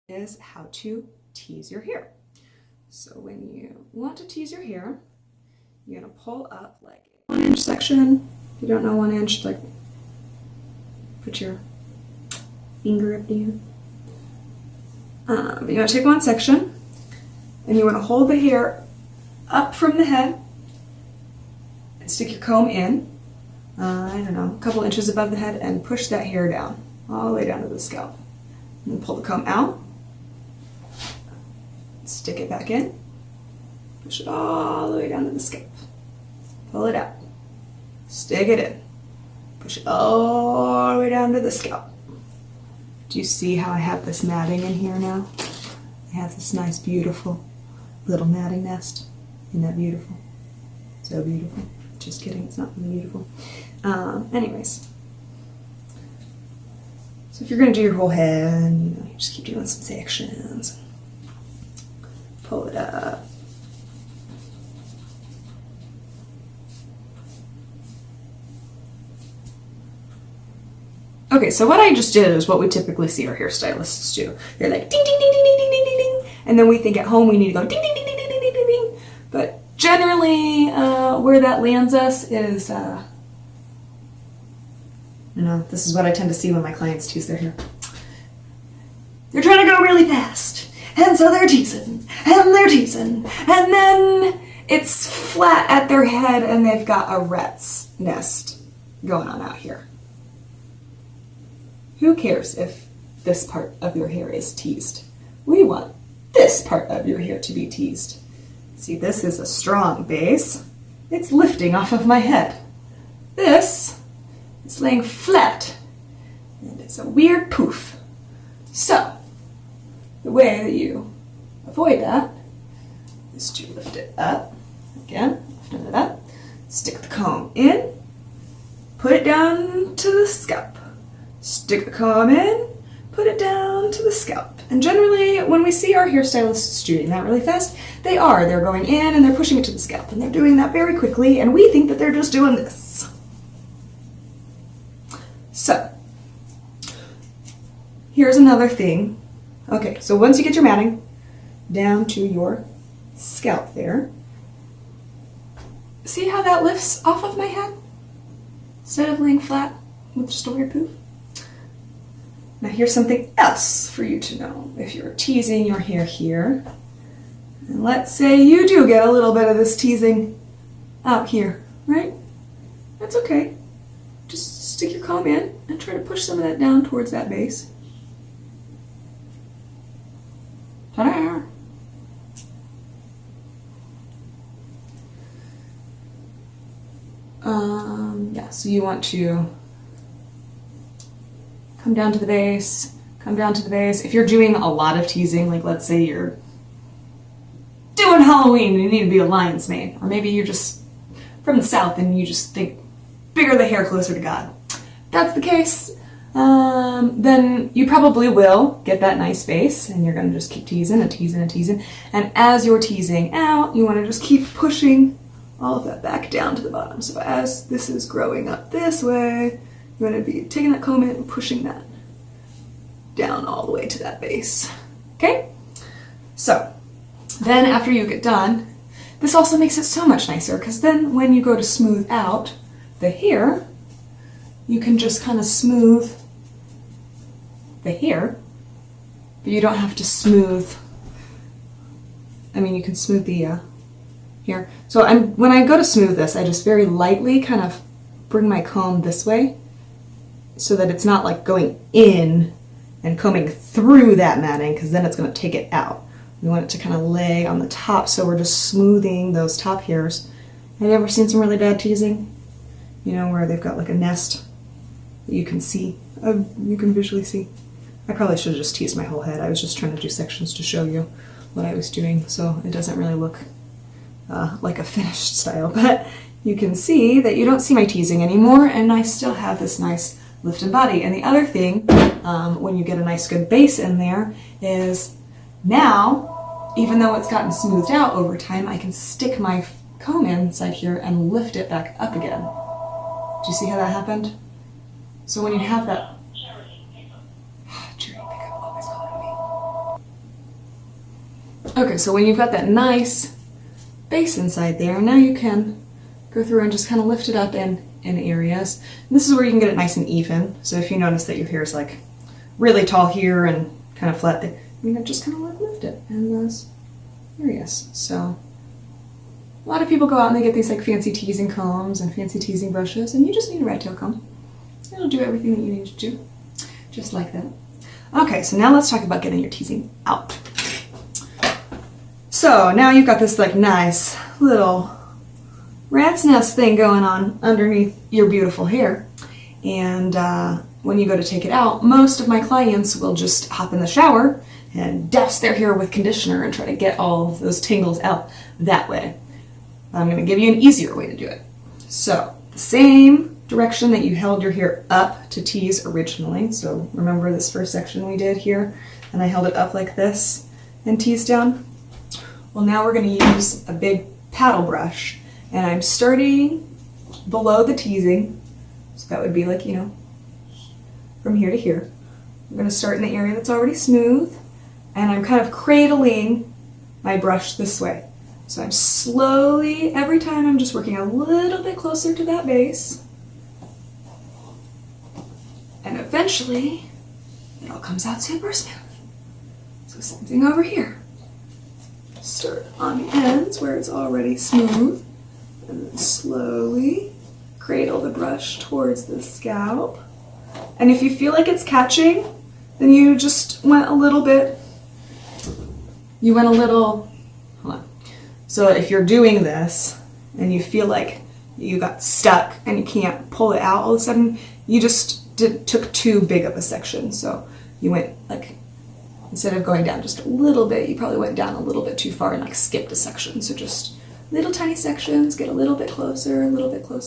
is how to tease your hair. So when you want to tease your hair, you're gonna pull up like a 1 inch section. If you don't know 1 inch, like put your finger up there. You want to take one section and you want to hold the hair up from the head and stick your comb in, I don't know, a couple inches above the head, and push that hair down, all the way down to the scalp. And then pull the comb out, stick it back in, push it all the way down to the scalp. Pull it out, stick it in, push it all the way down to the scalp. Do you see how I have this matting in here now? I have this nice, beautiful little matting nest. Isn't that beautiful? So beautiful. Just kidding, it's not really beautiful. Anyways. So if you're going to do your whole head, you just keep doing some sections. Pull it up. Okay, so what I just did is what we typically see our hairstylists do. They're like ding, ding, ding, ding, ding, ding, ding, ding, ding. And then we think at home we need to go ding, ding, ding, ding, ding, ding, ding, ding, ding. But generally, where that lands us is, this is what I tend to see when my clients tease their hair. They're trying to go really fast. And so they're teasing, and they're teasing. And then it's flat at their head and they've got a rat's nest going on out here. Who cares if this part of your hair is teased? We want this part of your hair to be teased. See, this is a strong base. It's lifting off of my head. This is laying flat, and it's a weird poof. So, the way that you avoid that is to lift it up. Again, lifting it up. Stick the comb in. Put it down to the scalp. Stick the comb in, put it down to the scalp. And generally, when we see our hairstylists doing that really fast, they're going in and they're pushing it to the scalp. And they're doing that very quickly, and we think that they're just doing this. So, here's another thing. Okay, so once you get your matting down to your scalp there, see how that lifts off of my head? Instead of laying flat with just a weird poof? Now here's something else for you to know. If you're teasing your hair here, and let's say you do get a little bit of this teasing out here, right? That's okay. Just stick your comb in and try to push some of that down towards that base. Ta-da! So you want to come down to the base, come down to the base. If you're doing a lot of teasing, like let's say you're doing Halloween and you need to be a lion's mane, or maybe you're just from the South and you just think bigger the hair, closer to God. If that's the case, then you probably will get that nice base and you're gonna just keep teasing and teasing and teasing. And as you're teasing out, you wanna just keep pushing all of that back down to the bottom. So as this is growing up this way, you're going to be taking that comb in and pushing that down all the way to that base. Okay? So, then after you get done, this also makes it so much nicer, because then when you go to smooth out the hair, you can just kind of smooth the hair, but you don't have to smooth, you can smooth the hair. So when I go to smooth this, I just very lightly kind of bring my comb this way, so that it's not like going in and combing through that matting, because then it's going to take it out. We want it to kind of lay on the top, so we're just smoothing those top hairs. Have you ever seen some really bad teasing? Where they've got like a nest that you can see, you can visually see. I probably should have just teased my whole head. I was just trying to do sections to show you what I was doing, so it doesn't really look like a finished style. But you can see that you don't see my teasing anymore, and I still have this nice lifted body. And the other thing, when you get a nice good base in there, is now, even though it's gotten smoothed out over time, I can stick my comb inside here and lift it back up again. Do you see how that happened? So when you have that... Jerry, pick up, always calling me. Okay, so when you've got that nice base inside there, now you can go through and just kind of lift it up in areas. And this is where you can get it nice and even. So if you notice that your hair is like really tall here and kind of flat there, you can just kind of like lift it in those areas. So a lot of people go out and they get these like fancy teasing combs and fancy teasing brushes, and you just need a rat tail comb. It'll do everything that you need to do, just like that. Okay, so now let's talk about getting your teasing out. So now you've got this like nice little rat's nest thing going on underneath your beautiful hair. And when you go to take it out, most of my clients will just hop in the shower and douse their hair with conditioner and try to get all of those tingles out that way. I'm going to give you an easier way to do it. So the same direction that you held your hair up to tease originally. So remember this first section we did here, and I held it up like this and teased down? Well, now we're going to use a big paddle brush, and I'm starting below the teasing. So that would be like, you know, from here to here. I'm going to start in the area that's already smooth, and I'm kind of cradling my brush this way. So I'm slowly, every time I'm just working a little bit closer to that base. And eventually, it all comes out super smooth. So same thing over here. Start on the ends where it's already smooth, and then slowly cradle the brush towards the scalp. And if you feel like it's catching, then you just went a little bit, hold on. So if you're doing this and you feel like you got stuck and you can't pull it out all of a sudden, you just took too big of a section. So you went like, instead of going down just a little bit, you probably went down a little bit too far and like skipped a section. So just little tiny sections, get a little bit closer, a little bit closer.